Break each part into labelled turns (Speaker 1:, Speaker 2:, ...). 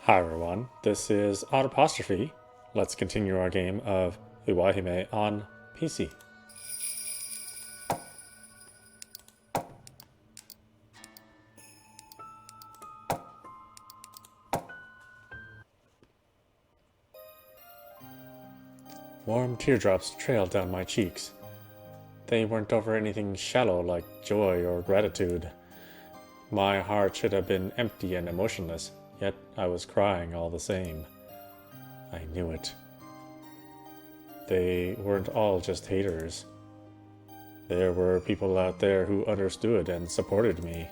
Speaker 1: Hi everyone, this is audap. Let's continue our game of Iwaihime on PC. Warm teardrops trailed down my cheeks. They weren't over anything shallow like joy or gratitude. My heart should have been empty and emotionless, yet I was crying all the same. I knew it. They weren't all just haters. There were people out there who understood and supported me.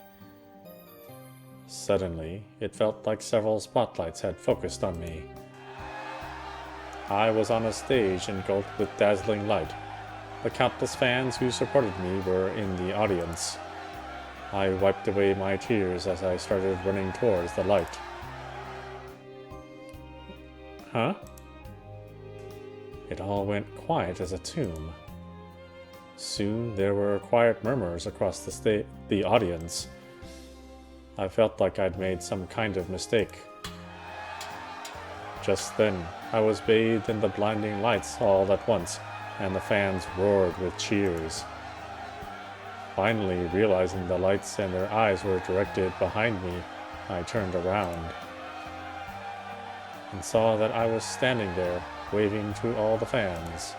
Speaker 1: Suddenly, it felt like several spotlights had focused on me. I was on a stage engulfed with dazzling light. The countless fans who supported me were in the audience. I wiped away my tears as I started running towards the light. Huh? It all went quiet as a tomb. Soon there were quiet murmurs across the audience. I felt like I'd made some kind of mistake. Just then, I was bathed in the blinding lights all at once, and the fans roared with cheers. Finally, realizing the lights and their eyes were directed behind me, I turned around and saw that I was standing there, waving to all the fans.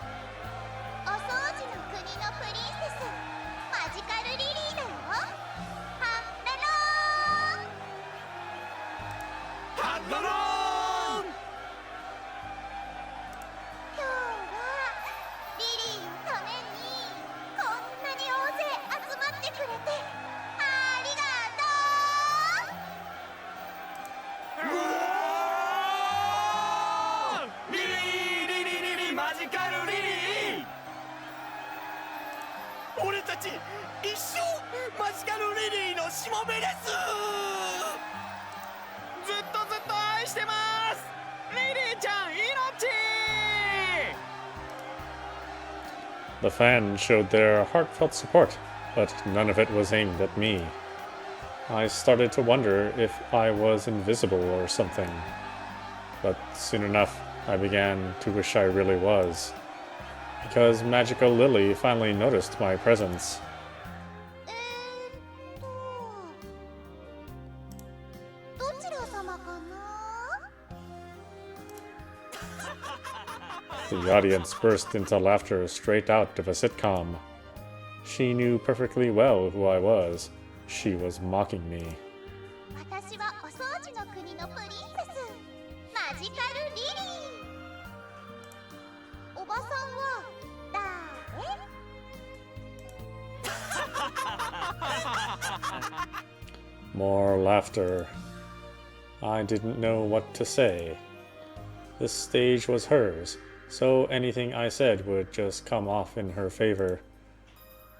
Speaker 1: The fans showed their heartfelt support, but none of it was aimed at me. I started to wonder if I was invisible or something. But soon enough, I began to wish I really was. Because Magical Lily finally noticed my presence. The audience burst into laughter straight out of a sitcom. She knew perfectly well who I was. She was mocking me. More laughter. I didn't know what to say. This stage was hers, so anything I said would just come off in her favor.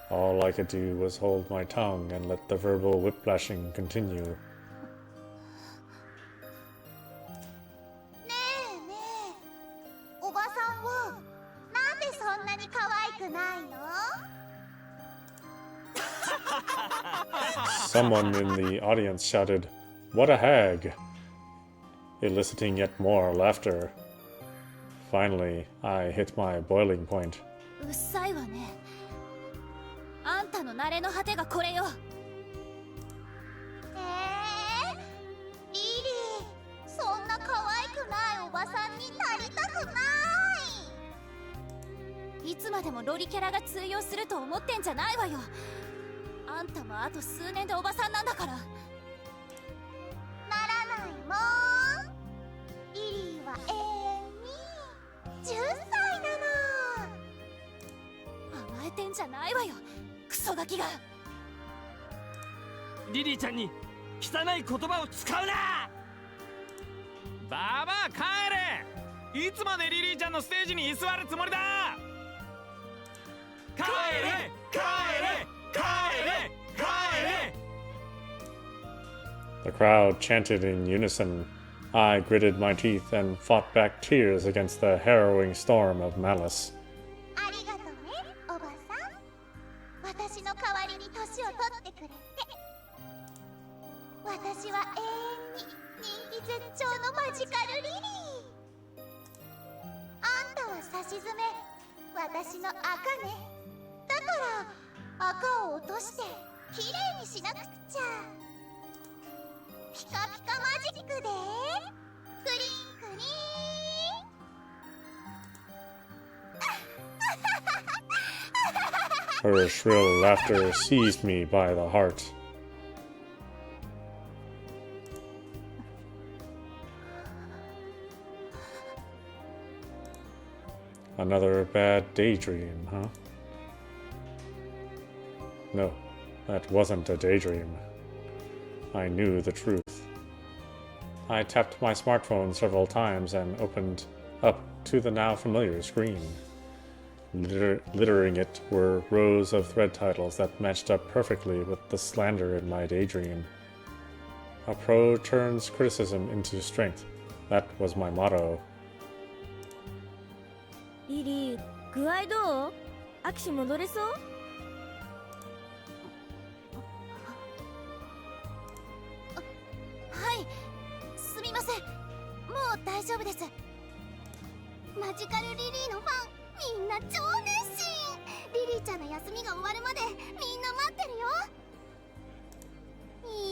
Speaker 1: All I could do was hold my tongue and let the verbal whiplashing continue. Someone in the audience shouted, "What a hag!" eliciting yet more laughter. Finally, I hit my boiling point. The crowd chanted in unison. I gritted my teeth and fought back tears against the harrowing storm of malice.
Speaker 2: 頂のマジカルリリー。あんたはさしずめ、私の赤ね。だから赤を落としてきれいにしなくっちゃ。ピカピカマジックでクリンクリン。
Speaker 1: Her shrill laughter seized me by the heart. Another bad daydream, huh? No, that wasn't a daydream. I knew the truth. I tapped my smartphone several times and opened up to the now familiar screen. Littering it were rows of thread titles that matched up perfectly with the slander in my daydream. A pro turns criticism into strength. That was my motto.
Speaker 3: リリー、具合どう？アキシ戻れそう？
Speaker 2: はい、すみません。もう大丈夫です。マジカルリリーのファン、みんな超熱心。リリーちゃんの休みが終わるまでみんな待ってるよ。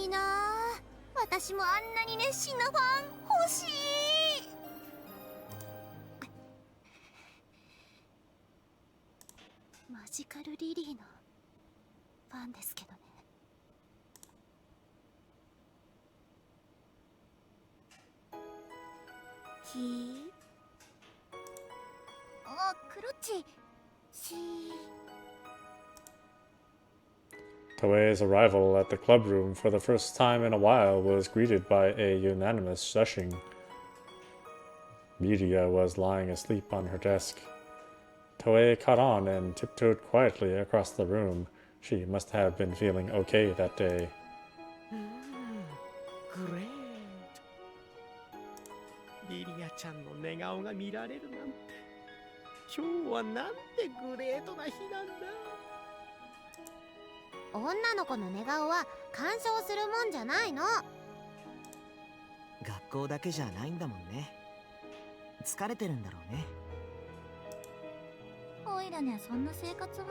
Speaker 2: いいなあ、私もあんなに熱心なファン欲しい。マジカルリリーのファンですけどね。あ、クロッチ。
Speaker 1: Toei's arrival at the clubroom for the first time in a while was greeted by a unanimous shushing. Miria was lying asleep on her desk. Toei caught on and tiptoed quietly across the room. She must have been feeling okay that day.
Speaker 4: Great. リリアちゃんの寝顔が見られるなんて、今日はなんてグレートな日なんだ。
Speaker 2: 女の子の寝顔は干渉するもんじゃないの。
Speaker 5: 学校だけじゃないんだもんね。疲れてるんだろうね。
Speaker 2: おいらにはそんな生活は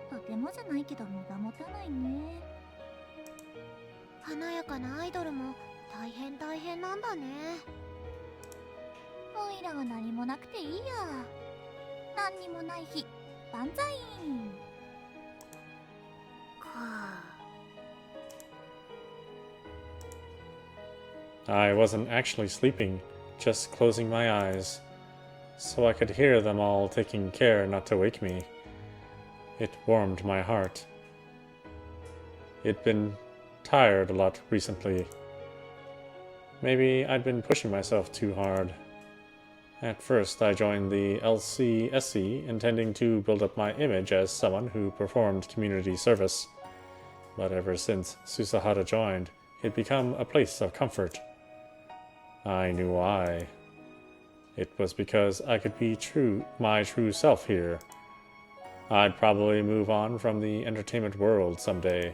Speaker 2: とてもじゃないけど身が持たないね。華やかなアイドルも大変なんだね。おいらは何もなくていいや。何にもない日、万歳。
Speaker 1: I wasn't actually sleeping, just closing my eyes, so I could hear them all taking care not to wake me. It warmed my heart. I'd been tired a lot recently. Maybe I'd been pushing myself too hard. At first, I joined the LCSC, intending to build up my image as someone who performed community service. But ever since Susahara joined, it'd become a place of comfort. I knew why. It was because I could be my true self here. I'd probably move on from the entertainment world someday.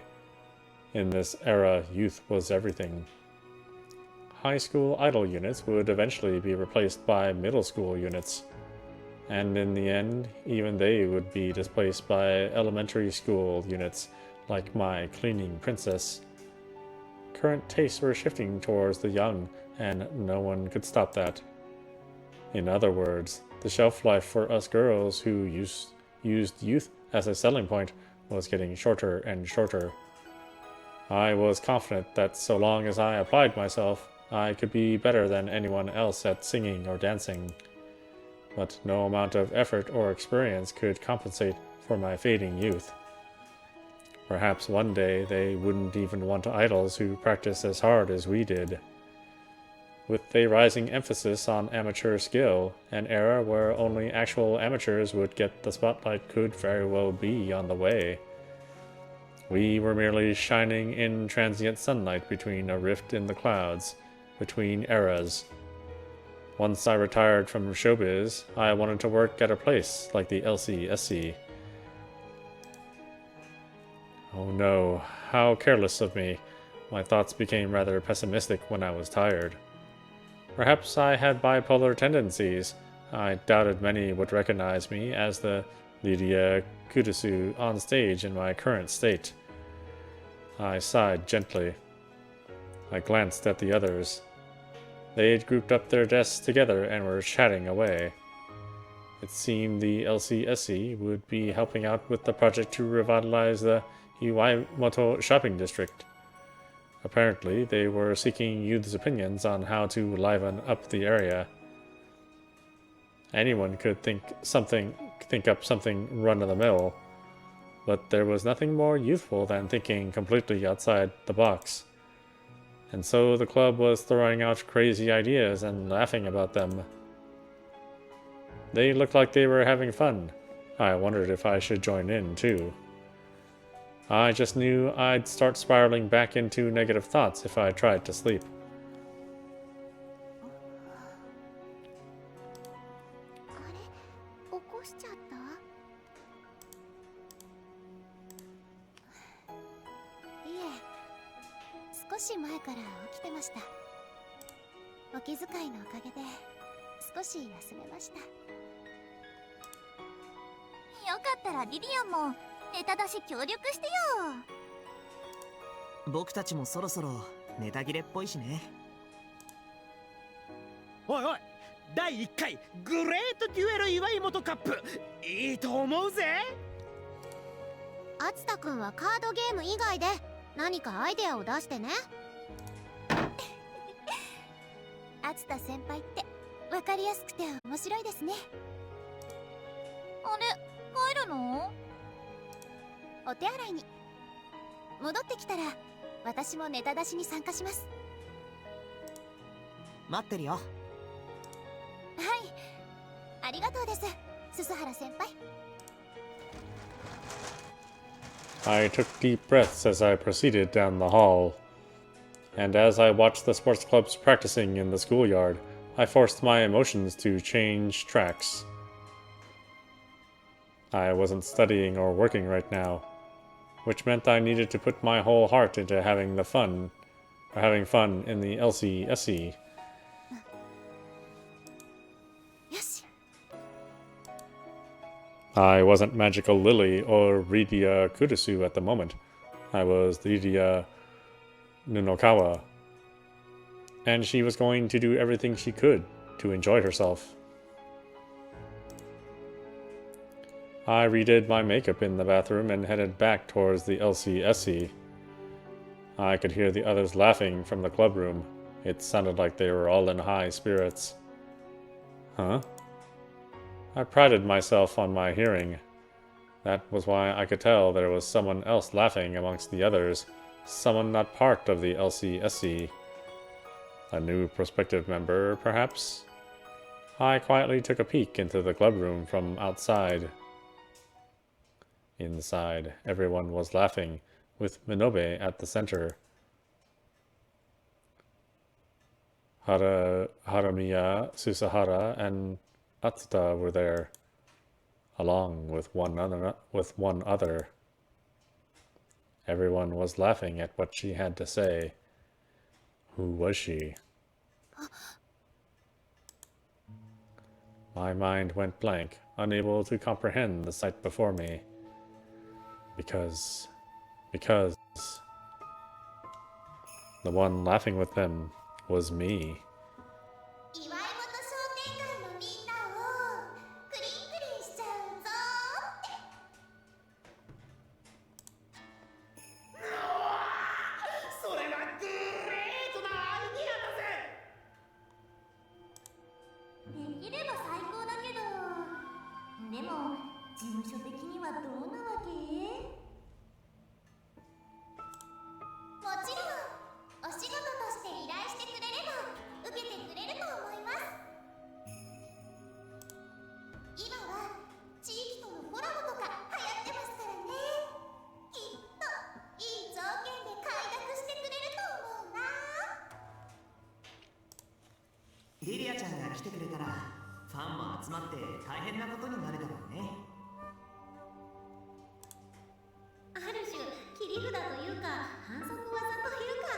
Speaker 1: In this era, youth was everything. High school idol units would eventually be replaced by middle school units. And in the end, even they would be displaced by elementary school units, like my cleaning princess. Current tastes were shifting towards the young, and no one could stop that. In other words, the shelf life for us girls who used youth as a selling point was getting shorter and shorter. I was confident that so long as I applied myself, I could be better than anyone else at singing or dancing. But no amount of effort or experience could compensate for my fading youth. Perhaps one day they wouldn't even want idols who practice as hard as we did. With a rising emphasis on amateur skill, an era where only actual amateurs would get the spotlight could very well be on the way. We were merely shining in transient sunlight between a rift in the clouds, between eras. Once I retired from showbiz, I wanted to work at a place like the LCSC. Oh no, how careless of me. My thoughts became rather pessimistic when I was tired. Perhaps I had bipolar tendencies. I doubted many would recognize me as the Lydia Kurusu on stage in my current state. I sighed gently. I glanced at the others. They had grouped up their desks together and were chatting away. It seemed the LCSE would be helping out with the project to revitalize the Iwaihime shopping district. Apparently, they were seeking youth's opinions on how to liven up the area. Anyone could think up something run-of-the-mill, but there was nothing more youthful than thinking completely outside the box. And so the club was throwing out crazy ideas and laughing about them. They looked like they were having fun. I wondered if I should join in, too. I just knew I'd start spiraling back into negative thoughts if I tried to sleep.
Speaker 2: あれ、起こしちゃった？いえ、少し前から起きてました。お気遣いのおかげで少し休めました。よかったらリリアンもネタ出し協力してよ。
Speaker 5: 僕たちもそろそろネタ切れっぽいしね。
Speaker 4: おいおい、第1回グレートデュエル祝い元カップ、いいと思うぜ。
Speaker 2: あつたくんはカードゲーム以外で何かアイデアを出してね。あつた先輩ってわかりやすくて面白いですね。あれ、帰るの？お手洗いに。戻ってきたら私もネタ出しに参加します。
Speaker 5: 待ってるよ。
Speaker 2: はい、ありがとうです、鈴原先輩。
Speaker 1: I took deep breaths as I proceeded down the hall. And as I watched the sports clubs practicing in the schoolyard, I forced my emotions to change tracks. I wasn't studying or working right now, which meant I needed to put my whole heart into having fun in the LCSE.
Speaker 2: よし。
Speaker 1: I wasn't Magical Lily or Rydia Kurusu at the moment. I was Rydia Nunokawa, and she was going to do everything she could to enjoy herself. I redid my makeup in the bathroom and headed back towards the LCSE. I could hear the others laughing from the club room. It sounded like they were all in high spirits. Huh? I prided myself on my hearing. That was why I could tell there was someone else laughing amongst the others, someone not part of the LCSE. A new prospective member, perhaps? I quietly took a peek into the club room from outside. Inside, everyone was laughing, with Minobe at the center. Haramiya, Susahara, and Atsuta were there, along with one other. Everyone was laughing at what she had to say. Who was she? My mind went blank, unable to comprehend the sight before me. Because the one laughing with them was me.
Speaker 2: 祝い事商店会のみんなをクリンクリンしちゃうぞーって。
Speaker 4: それはグレートなアイディアだぜ。
Speaker 2: できれば最高だけど、でも事務所的にはどうなわけ？もちろんお仕事として依頼してくれれば受けてくれると思います。今は地域とのコラボとか流行ってますからね。きっといい条件で快諾してくれると思うな。
Speaker 5: リリアちゃんが来てくれたらファンも集まって大変なことになるだろうね。
Speaker 2: ある種切り札というか反則技というか、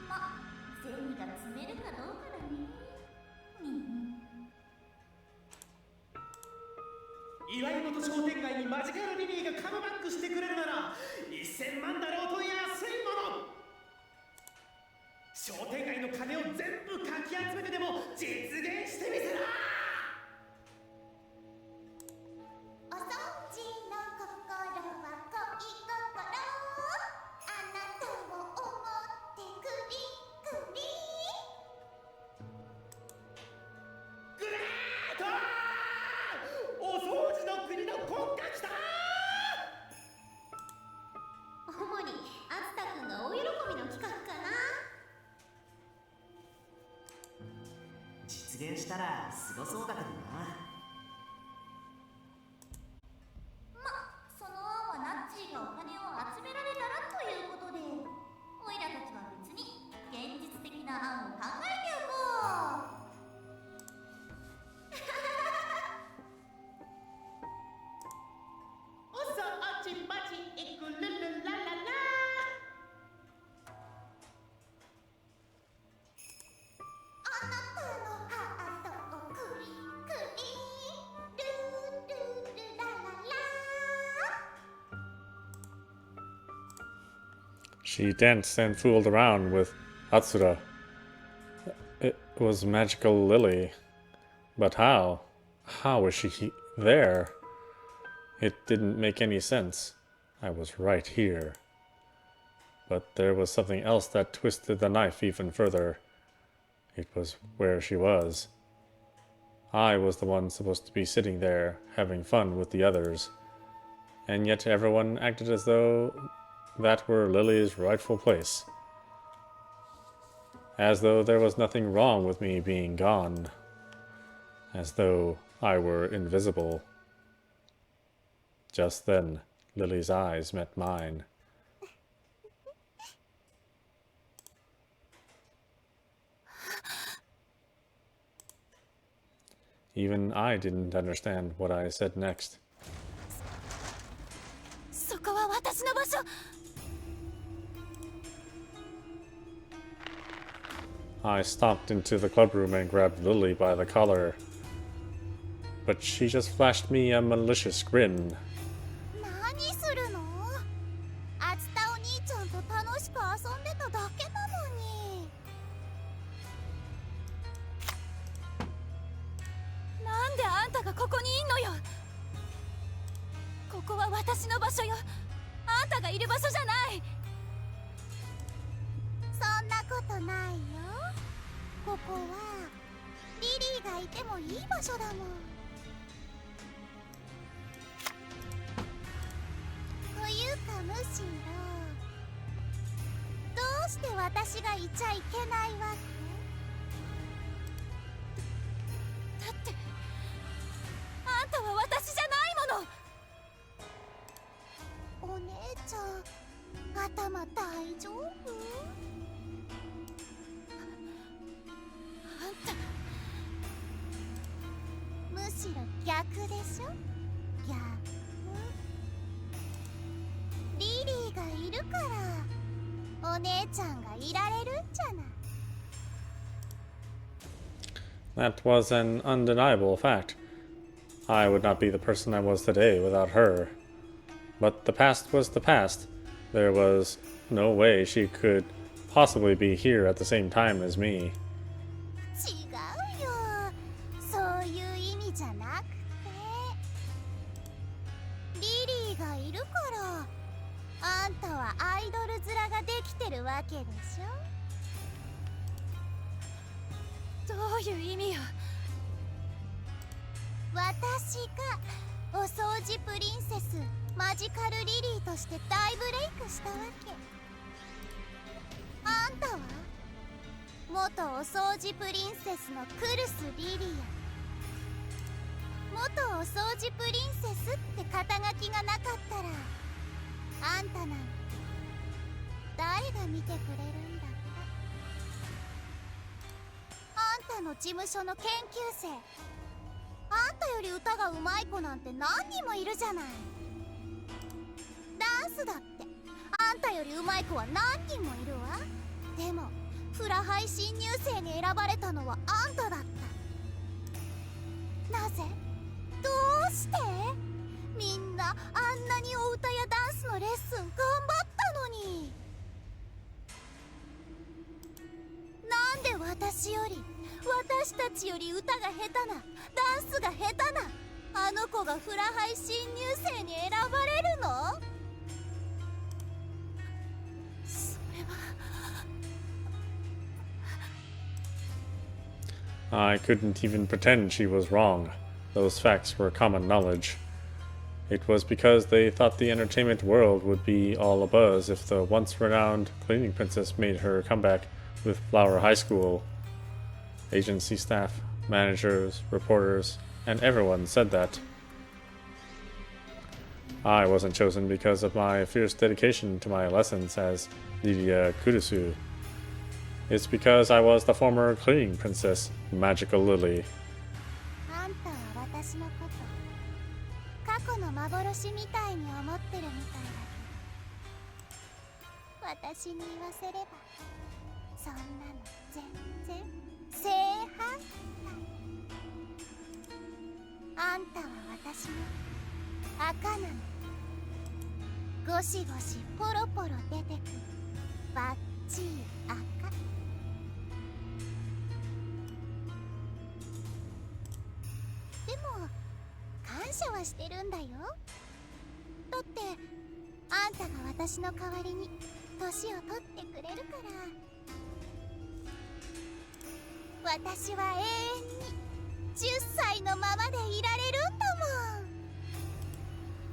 Speaker 2: ま、全が積めるかどうかだね。
Speaker 4: 岩井本商店街にマジカルリリーがカムバックしてくれるなら1000万だろうと安いもの。商店街の金を全部かき集めてでも実現してみせな。
Speaker 2: お掃除の心は恋心、あなたを思ってクリクリ。
Speaker 4: グレートお掃除の国の国家来た。
Speaker 2: 主にあつたくんが大喜びの企画かな。
Speaker 5: 実現したらすごそうだけどな。
Speaker 2: その案はナッチーがお金を集められたらということで、オイラたちは別に現実的な案を考えておこう。
Speaker 4: お掃除マジイクルルラララ。
Speaker 2: あなたのハートをクリクリ、ルルルラララ。
Speaker 1: She danced and fooled around with Atsura. It was magical Lily. But how? How was she there? It didn't make any sense. I was right here. But there was something else that twisted the knife even further. It was where she was. I was the one supposed to be sitting there, having fun with the others. And yet everyone acted as though that were Lily's rightful place. As though there was nothing wrong with me being gone. As though I were invisible. Just then, Lily's eyes met mine. Even I didn't understand what I said next.
Speaker 3: そこは私の場所。
Speaker 1: I stalked into the clubroom and grabbed Lily by the collar. But she just flashed me a malicious grin.
Speaker 2: 何するの？あつたお兄ちゃんと楽しく遊んでただけなのに。
Speaker 3: なんであんたがここにいんのよ。ここは私の場所よ。あんたがいる場所じゃない。
Speaker 2: そんなことないよ。ここはリリーがいてもいい場所だもん。というかむしろ、どうして私がいちゃいけないわけ？
Speaker 3: だってあんたは私じゃないもの。
Speaker 2: お姉ちゃん、頭大丈夫？
Speaker 3: あんた
Speaker 2: むしろ逆でしょ？逆。リリーがいるからお姉ちゃんがいられるんじゃない。
Speaker 1: That was an undeniable fact. I would not be the person I was today without her. But the past was the past. There was no way she could possibly be here at the same time as me.
Speaker 2: 違うよ、そういう意味じゃなくて、リリーがいるからあんたはアイドル面ができてるわけでしょ。
Speaker 3: どういう意味よ。
Speaker 2: 私がお掃除プリンセスマジカルリリーとして大ブレイクしたわけ。あんたは元お掃除プリンセスのクルスリリア。元お掃除プリンセスって肩書きがなかったらあんたなんて誰が見てくれるんだって。あんたの事務所の研究生、あんたより歌が上手い子なんて何人もいるじゃない。ダンスだってあんたより上手い子は何人もいるわ。でもフラハイ新入生に選ばれたのはあんただった。なぜ？どうして？みんなあんなにお歌やダンスのレッスン頑張ったのに、なんで私たちより歌が下手な、ダンスが下手なあの子がフラハイ新入生に選ばれるの？それは。
Speaker 1: I couldn't even pretend she was wrong. Those facts were common knowledge. It was because they thought the entertainment world would be all abuzz if the once-renowned cleaning princess made her comeback with Flower High School. Agency staff, managers, reporters, and everyone said that. I wasn't chosen because of my fierce dedication to my lessons as Lydia Kurusu. It's because I was the former cleaning princess, Magical Lily.
Speaker 2: あんたは私のこと過去の幻みたいに思ってるみたいだけど、私に言わせればそんなの全然正反対。あんたは私の赤なの。ゴシゴシポロポロ出てくるバッチリ赤。でも感謝はしてるんだよ。だってあんたが私の代わりに年を取ってくれるから。私は永遠に10歳のままでいられるんだもん。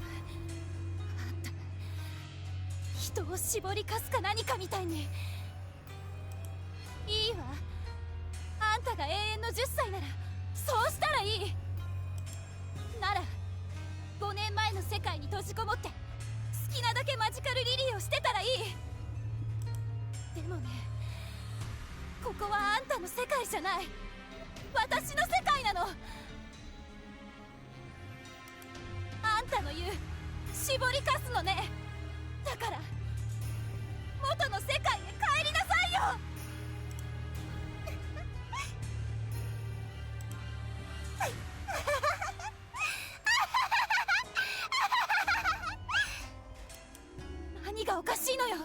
Speaker 2: あんた人を絞りかすか何かみたいに。いいわ、あんたが永遠の10歳ならそうしたらいい。なら5年前の世界に閉じこもって好きなだけマジカルリリーをしてたらいい。でもね、ここはあんたの世界じゃない、私の世界なの。あんたの言う絞りかすのね。だから元の世界へ帰りなさいよ。何がおかしいのよ。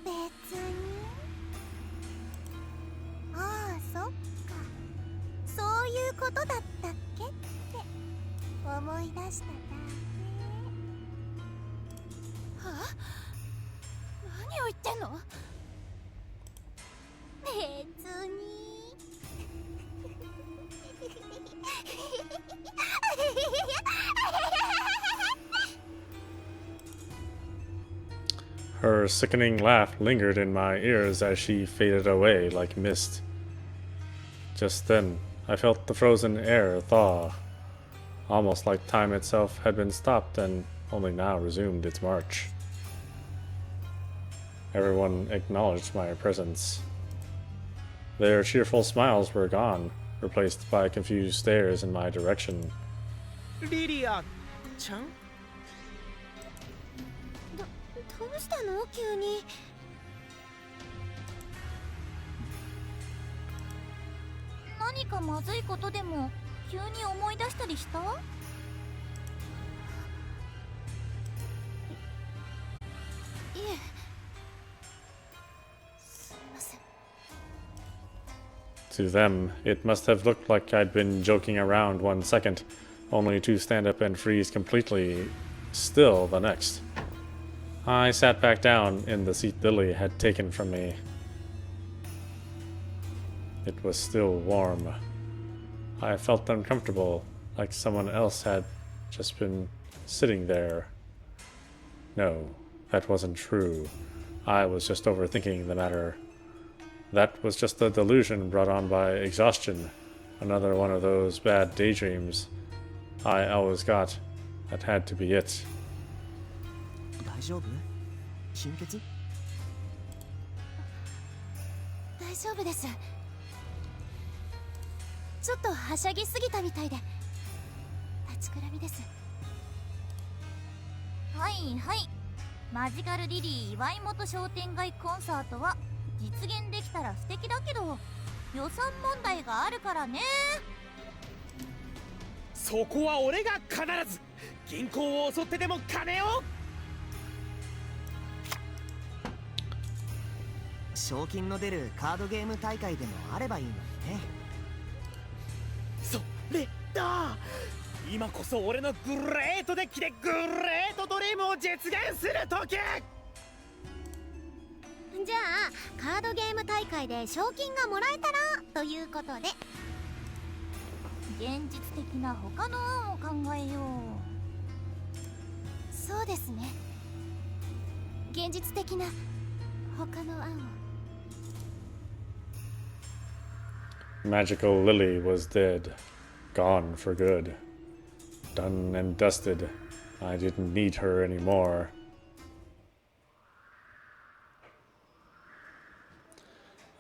Speaker 2: 別に。ああ、そっか、そういうことだったっけって思い出しただけ。はあ？何を言ってんの？別に。
Speaker 1: Her sickening laugh lingered in my ears as she faded away like mist. Just then, I felt the frozen air thaw, almost like time itself had been stopped and only now resumed its march. Everyone acknowledged my presence. Their cheerful smiles were gone, replaced by confused stares in my direction.
Speaker 6: リリアちゃん？
Speaker 2: どうしたの急に。何かまずいことでも急に思い出したりした？いえ、すみません。
Speaker 1: To them, it must have looked like I'd been joking around 1 second, only to stand up and freeze completely still the next. I sat back down in the seat Lily had taken from me. It was still warm. I felt uncomfortable, like someone else had just been sitting there. No, that wasn't true. I was just overthinking the matter. That was just a delusion brought on by exhaustion. Another one of those bad daydreams I always got. That had to be it.
Speaker 6: 大丈夫？貧血？
Speaker 2: 大丈夫です。ちょっとはしゃぎすぎたみたいで立ちくらみです。はいはい、マジカルリリー岩井本商店街コンサートは実現できたら素敵だけど予算問題があるからね。
Speaker 4: そこは俺が必ず銀行を襲ってでも金を。
Speaker 5: 賞金の出るカードゲーム大会でもあればいいのにね。
Speaker 4: それだ。今こそ俺のグレートデッキでグレートドリームを実現する時。
Speaker 2: じゃあカードゲーム大会で賞金がもらえたらということで現実的な他の案を考えよう。そうですね、現実的な他の案を。
Speaker 1: Magical Lily was dead, gone for good. Done and dusted. I didn't need her anymore.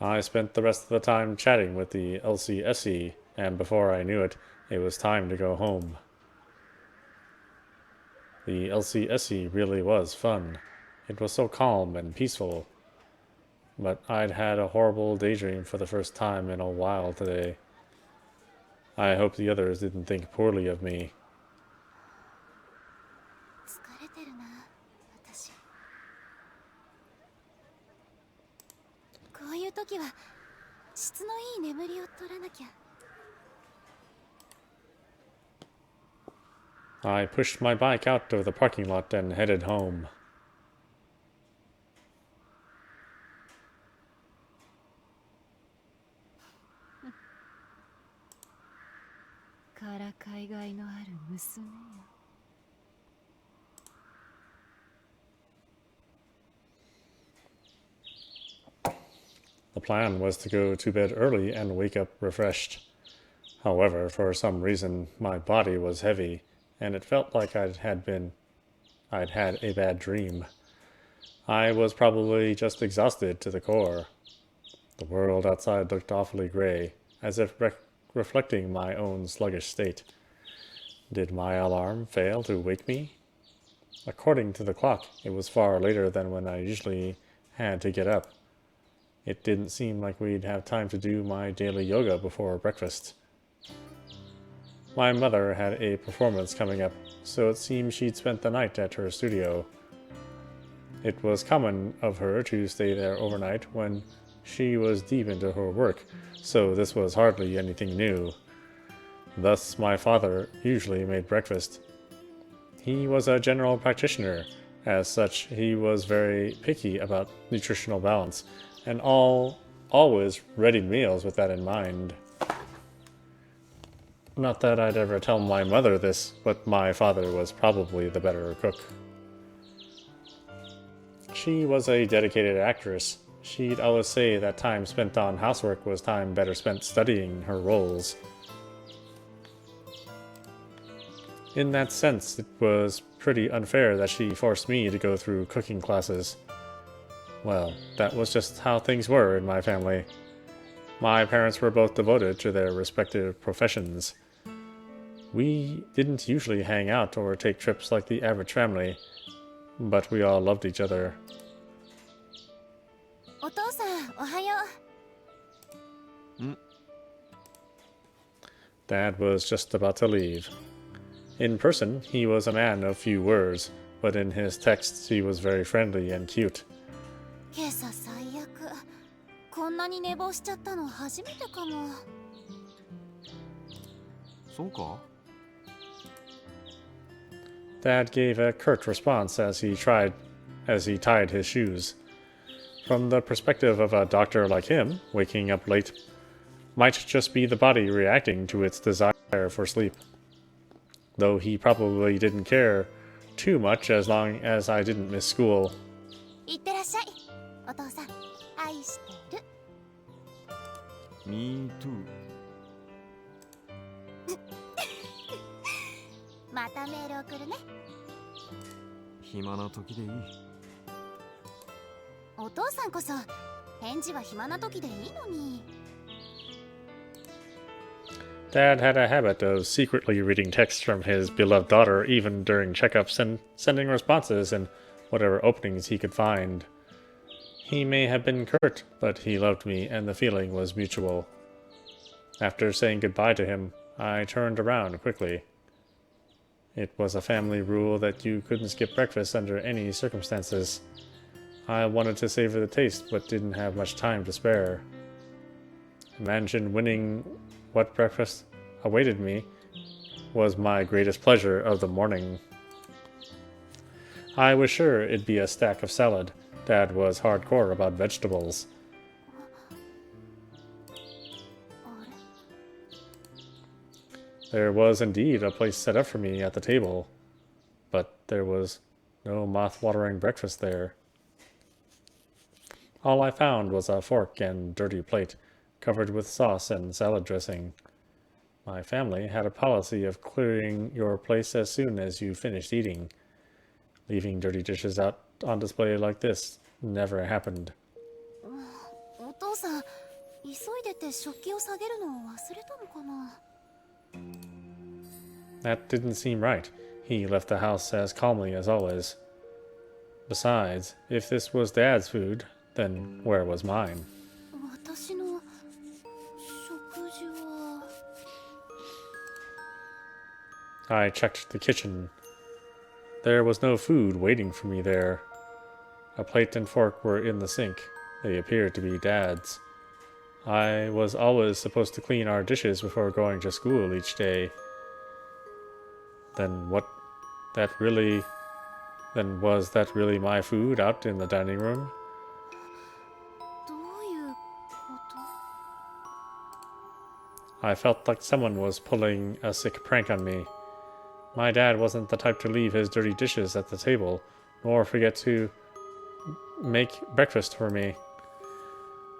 Speaker 1: I spent the rest of the time chatting with the LCSE, and before I knew it, it was time to go home. The LCSE really was fun. It was so calm and peaceful. But I'd had a horrible daydream for the first time in a while today. I hope the others didn't think poorly of me.
Speaker 2: 疲れてるな私。こういう時は質のいい眠りを取らなきゃ。
Speaker 1: I pushed my bike out of the parking lot and headed home.
Speaker 7: からかいがいのある娘よ。
Speaker 1: The plan was to go to bed early and wake up refreshed. However, for some reason, my body was heavy, and it felt like I'd had a bad dream. I was probably just exhausted to the core. The world outside looked awfully gray, as if reflecting my own sluggish state. Did my alarm fail to wake me? According to the clock, it was far later than when I usually had to get up. It didn't seem like we'd have time to do my daily yoga before breakfast. My mother had a performance coming up, so it seemed she'd spent the night at her studio. It was common of her to stay there overnight when she was deep into her work, so this was hardly anything new. Thus, my father usually made breakfast. He was a general practitioner. As such, he was very picky about nutritional balance, and always readied meals with that in mind. Not that I'd ever tell my mother this, but my father was probably the better cook. She was a dedicated actress. She'd always say that time spent on housework was time better spent studying her roles. In that sense, it was pretty unfair that she forced me to go through cooking classes. Well, that was just how things were in my family. My parents were both devoted to their respective professions. We didn't usually hang out or take trips like the average family, but we all loved each other.
Speaker 2: お父さん、おはよう。
Speaker 1: Dad was just about to leave. In person, he was a man of few words, but in his texts he was very friendly and cute.
Speaker 2: 今朝最悪。こんなに寝坊しちゃったの初めてかも。
Speaker 6: そうか？
Speaker 1: Dad gave a curt response as he tied his shoes. From the perspective of a doctor like him, waking up late might just be the body reacting to its desire for sleep. Though he probably didn't care too much as long as I didn't miss school.
Speaker 2: いってらっしゃい。お父さん、愛してる。
Speaker 6: Me too.
Speaker 2: またメール送るね。
Speaker 6: 暇な時でいい。
Speaker 2: お父さんこそ返事は暇な時でいいのに。
Speaker 1: Dad had a habit of secretly reading texts from his beloved daughter even during checkups and sending responses in whatever openings he could find. He may have been curt, but he loved me, and the feeling was mutual. After saying goodbye to him, I turned around quickly. It was a family rule that you couldn't skip breakfast under any circumstances. I wanted to savor the taste, but didn't have much time to spare. Imagine winning what breakfast awaited me was my greatest pleasure of the morning. I was sure it'd be a stack of salad. Dad was hardcore about vegetables. There was indeed a place set up for me at the table, but there was no mouth-watering breakfast there. All I found was a fork and dirty plate, covered with sauce and salad dressing. My family had a policy of clearing your place as soon as you finished eating. Leaving dirty dishes out on display like this never happened.
Speaker 2: お父さん、急いでて食器を下げるのを忘れたのかな?
Speaker 1: That didn't seem right. He left the house as calmly as always. Besides, if this was Dad's food, then where was mine?
Speaker 2: 私の食事は...
Speaker 1: I checked the kitchen. There was no food waiting for me there. A plate and fork were in the sink. They appeared to be Dad's. I was always supposed to clean our dishes before going to school each day. Then was that really my food out in the dining room?
Speaker 2: どういうこと?
Speaker 1: I felt like someone was pulling a sick prank on me. My dad wasn't the type to leave his dirty dishes at the table, nor forget to make breakfast for me.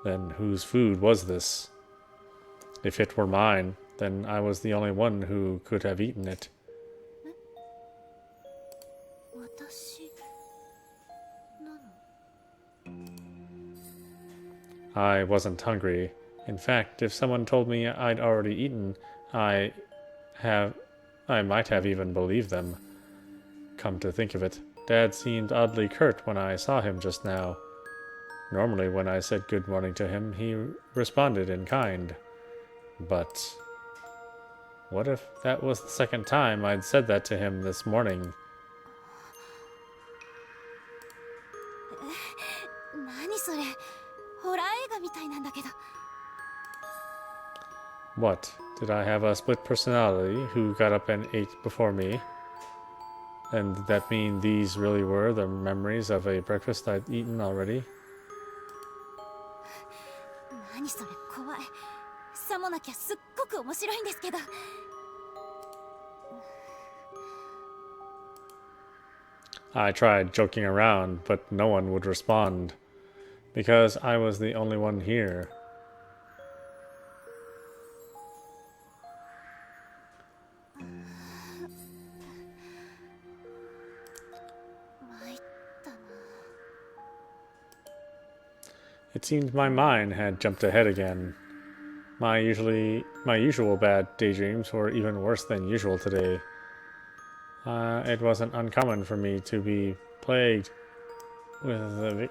Speaker 1: Then whose food was this? If it were mine, then I was the only one who could have eaten it.
Speaker 2: 私なの?
Speaker 1: I wasn't hungry. In fact, if someone told me I'd already eaten, I might have even believed them. Come to think of it, Dad seemed oddly curt when I saw him just now. Normally, when I said good morning to him, he responded in kind. But what if that was the second time I'd said that to him this morning?
Speaker 2: 何それ? ホラー映画みたいなんだけど.
Speaker 1: What? Did I have a split personality who got up and ate before me? And did that mean these really were the memories of a breakfast I'd eaten already?
Speaker 2: 何それ怖い。さもなきゃすっごく面白いんですけど。
Speaker 1: I tried joking around, but no one would respond, because I was the only one here. It seemed my mind had jumped ahead again. My usual bad daydreams were even worse than usual today. It wasn't uncommon for me to be plagued with the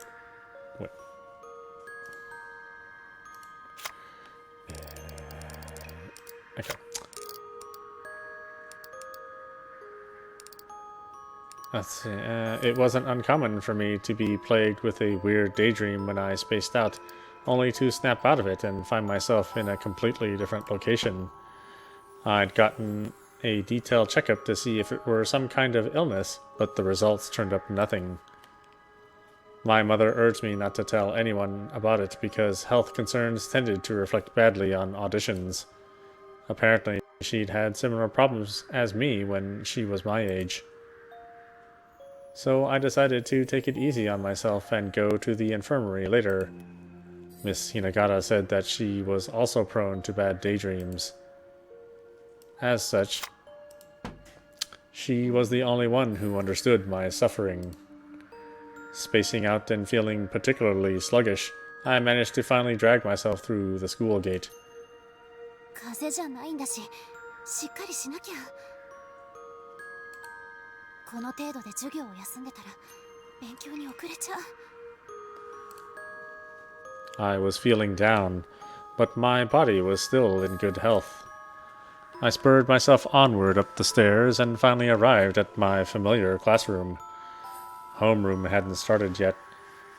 Speaker 1: okay. Let's see. It wasn't uncommon for me to be plagued with a weird daydream when I spaced out, only to snap out of it and find myself in a completely different location. I'd gotten a detailed checkup to see if it were some kind of illness, but the results turned up nothing. My mother urged me not to tell anyone about it because health concerns tended to reflect badly on auditions. Apparently, she'd had similar problems as me when she was my age. So I decided to take it easy on myself and go to the infirmary later. Miss Hinagata said that she was also prone to bad daydreams. As such, she was the only one who understood my suffering. Spacing out and feeling particularly sluggish, I managed to finally drag myself through the school gate.
Speaker 2: 風邪じゃないんだし、しっかりしなきゃ。この程度で授業を休んでたら
Speaker 3: 勉強に遅れちゃう。
Speaker 1: I was feeling down, but my body was still in good health. I spurred myself onward up the stairs and finally arrived at my familiar classroom. Homeroom hadn't started yet.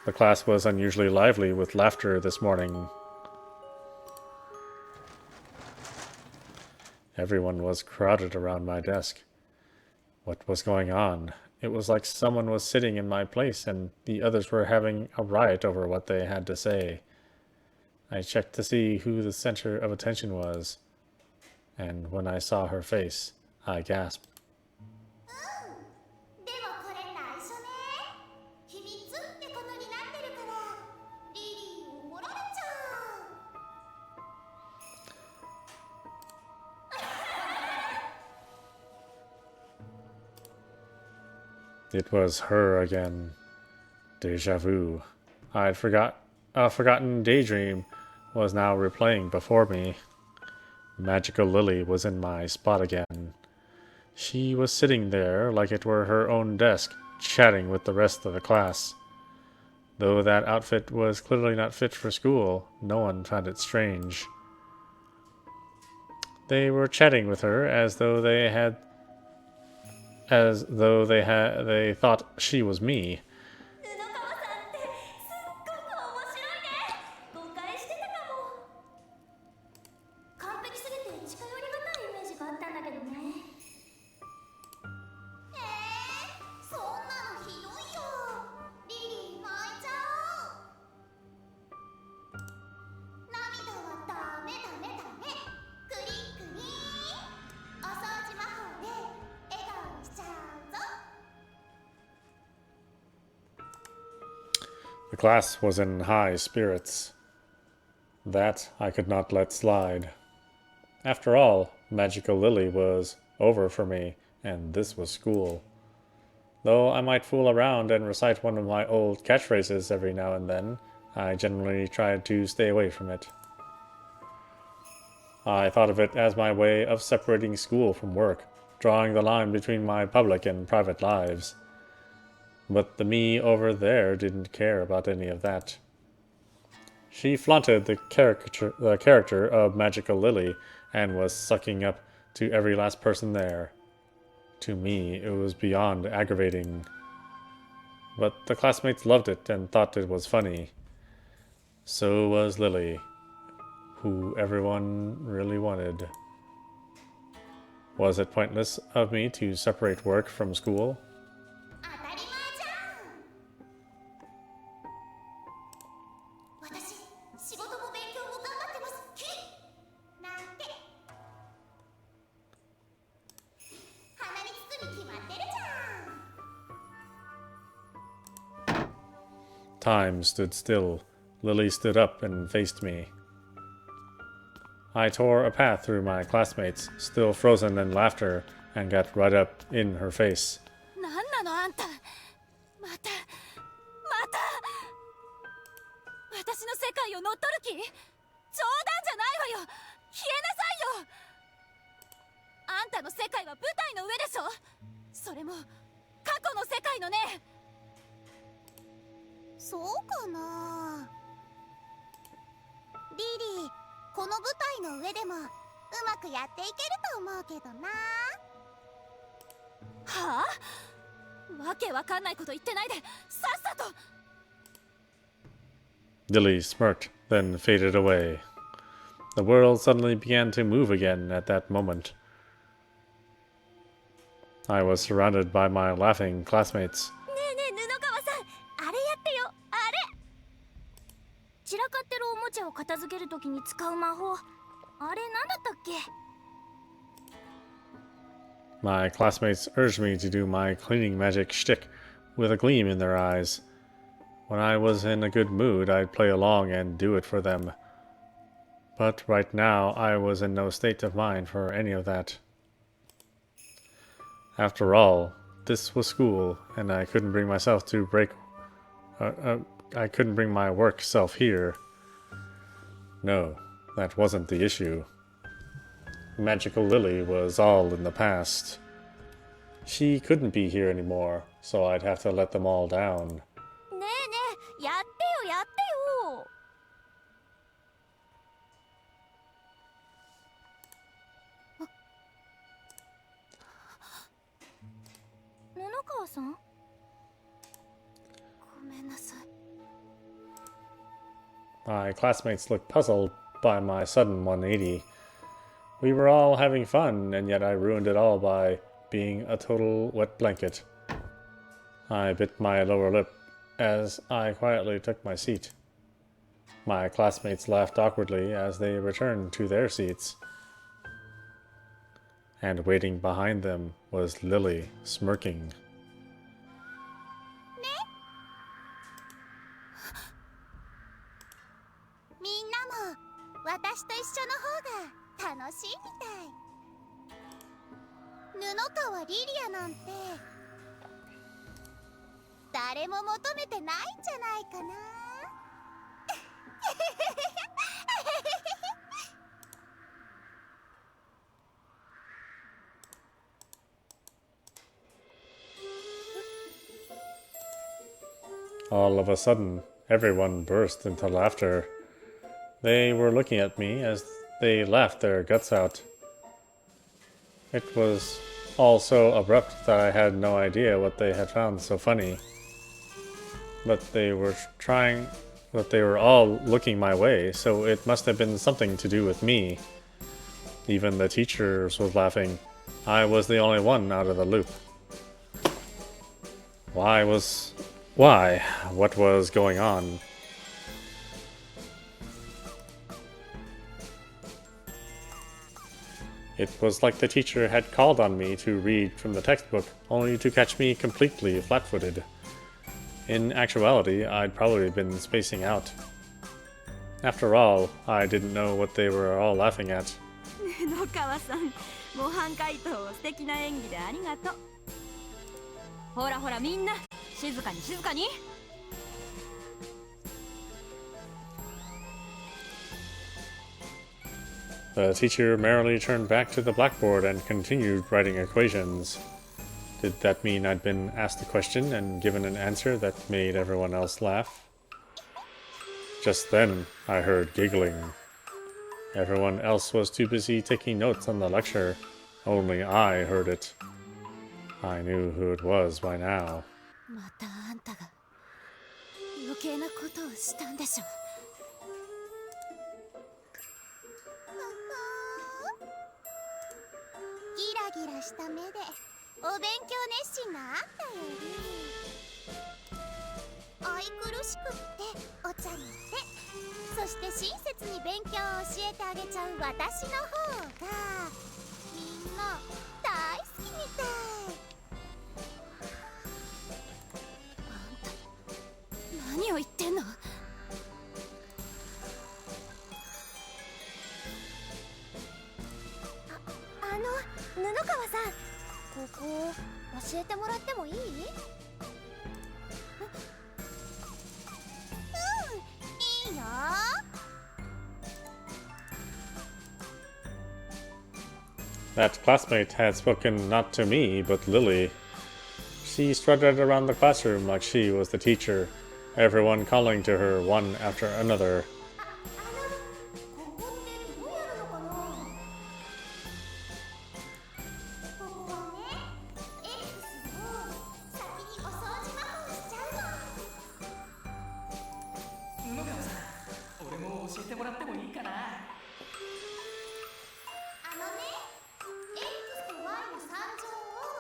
Speaker 1: The class was unusually lively with laughter this morning. Everyone was crowded around my desk. What was going on? It was like someone was sitting in my place and the others were having a riot over what they had to say. I checked to see who the center of attention was, and when I saw her face, I gasped.
Speaker 2: でもこれ内緒ね。秘密ってことになってるからリリー怒られちゃう。
Speaker 1: It was her again. Deja vu. A forgotten daydream was now replaying before me. Magical Lily was in my spot again. She was sitting there like it were her own desk, chatting with the rest of the class. Though that outfit was clearly not fit for school, no one found it strange. They were chatting with her as though they thought she was me.
Speaker 2: 布川さんってすっごく面白いね。誤解してたかも。完璧すぎて近寄りがたいイメージがあったんだけどね。そんなのひどいよ。リリー泣いちゃう。涙はダメダメダメ。クリックリーン。お掃除魔法で笑顔にしちゃうぞ。
Speaker 1: The class was in high spirits. That I could not let slide. After all, Magical Lily was over for me, and this was school. Though I might fool around and recite one of my old catchphrases every now and then, I generally tried to stay away from it. I thought of it as my way of separating school from work, drawing the line between my public and private lives. But the me over there didn't care about any of that. She flaunted the character of Magical Lily and was sucking up to every last person there. To me, it was beyond aggravating. But the classmates loved it and thought it was funny. So was Lily, who everyone really wanted. Was it pointless of me to separate work from school?
Speaker 2: 当たり前じゃん。私、仕事も勉強も頑張ってます。キリッなんて。鼻につくに決まってるじゃん。
Speaker 1: Time stood still. Lily stood up and faced me. I tore a path through my classmates, still frozen in laughter, and got right up in her face.
Speaker 3: なんなのあんた。また私の世界を乗っ取る気？冗談じゃないわよ。消えなさいよ。あんたの世界は舞台の上でしょ。それも過去の世界のね。
Speaker 2: そうかな。リリー、この舞台の上でもうまくやっていけると思うけどな。
Speaker 3: はあ？わけわかんないこと言ってないで、さっさと。
Speaker 1: Lily smirked, then faded away. The world suddenly began to move again at that moment. I was surrounded by my laughing classmates.
Speaker 3: ねえねえ布川さん、あれやってよ、あれ。散らかってるおもちゃを片付けるときに使う魔法、あれなんだったっけ？
Speaker 1: My classmates urged me to do my cleaning magic shtick with a gleam in their eyes. When I was in a good mood, I'd play along and do it for them. But right now, I was in no state of mind for any of that. After all, this was school, and I couldn't bring myself to I couldn't bring my work self here. No, that wasn't the issue. Magical Lily was all in the past. She couldn't be here anymore, so I'd have to let them all down.
Speaker 3: ねえねえ、やってよやってよ。布川さん、ごめんなさい。
Speaker 1: My classmates looked puzzled by my sudden 180. We were all having fun, and yet I ruined it all by being a total wet blanket. I bit my lower lip as I quietly took my seat. My classmates laughed awkwardly as they returned to their seats. And waiting behind them was Lily, smirking.
Speaker 2: みんなも私と一緒の方が楽しいみたい。布川リリアなんて誰も求めてないんじゃないかな。
Speaker 1: All of a sudden, everyone burst into laughter. They were looking at me as they laughed their guts out. It was all so abrupt that I had no idea what they had found so funny. But they were all looking my way, so it must have been something to do with me. Even the teachers was laughing. I was the only one out of the loop. Why? What was going on? It was like the teacher had called on me to read from the textbook, only to catch me completely flat-footed. In actuality, I'd probably been spacing out. After all, I didn't know what they were all laughing at.
Speaker 3: 布川さん、模範解答を素敵な演技でありがとう。ほらほらみんな、静かに静かに。
Speaker 1: The teacher merrily turned back to the blackboard and continued writing equations. Did that mean I'd been asked a question and given an answer that made everyone else laugh? Just then, I heard giggling. Everyone else was too busy taking notes on the lecture. Only I heard it. I knew who it was by now.
Speaker 3: またあんたが余計なことをしたんでしょ。
Speaker 2: ギラギラした目でお勉強熱心なあんたより愛くるしくってお茶目で、そして親切に勉強を教えてあげちゃう私の方がみんな大好きみたい。
Speaker 3: あんた何を言ってんの。
Speaker 2: 布川さん、ここ教えてもらってもいい？うん、いいよ。
Speaker 1: That classmate had spoken not to me, but Lily. She strutted around the classroom like she was the teacher, everyone calling to her one after another.
Speaker 2: ここってどうやるのかな？ここはね、X を先にお掃除魔法しちゃうの。
Speaker 5: 布川さん、俺も教えてもらってもいいかな。
Speaker 2: X と Y の3乗を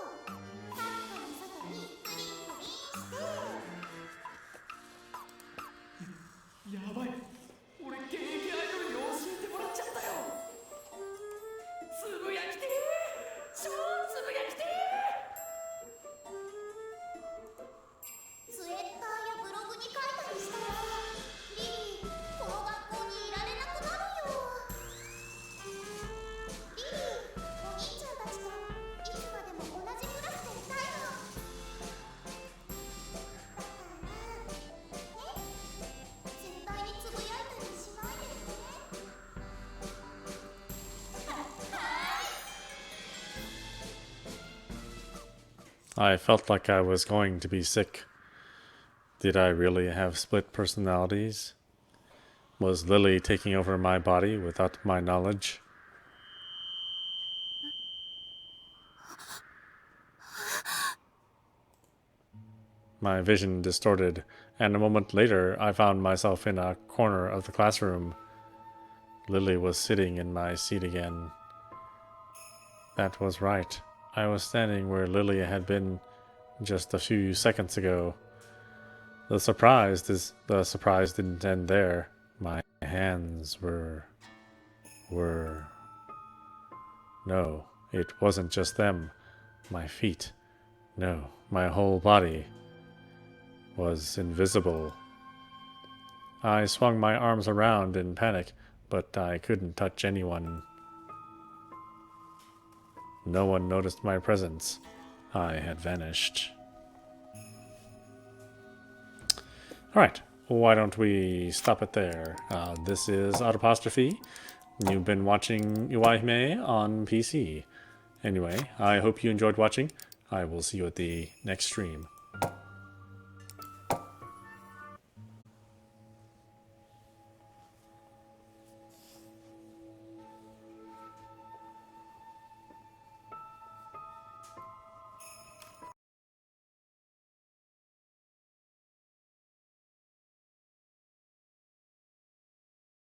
Speaker 2: カットの外にクリンクリンして。
Speaker 5: やばい、俺現役アイドルに教えてもらっちゃったよ。つぶやきてー、超つぶやきて
Speaker 2: ツイッターやブログに書いたりしたらリリー、この学校にいられなくなるよ。リリー、
Speaker 1: I felt like I was going to be sick. Did I really have split personalities? Was Lily taking over my body without my knowledge? My vision distorted, and a moment later I found myself in a corner of the classroom. Lily was sitting in my seat again. That was right. I was standing where Lily had been just a few seconds ago. The surprise didn't end there. My hands were... No, it wasn't just them. My feet. No, my whole body was invisible. I swung my arms around in panic, but I couldn't touch anyone. No one noticed my presence. I had vanished. Alright, why don't we stop it there? This is audap. You've been watching Iwaihime on PC. Anyway, I hope you enjoyed watching. I will see you at the next stream.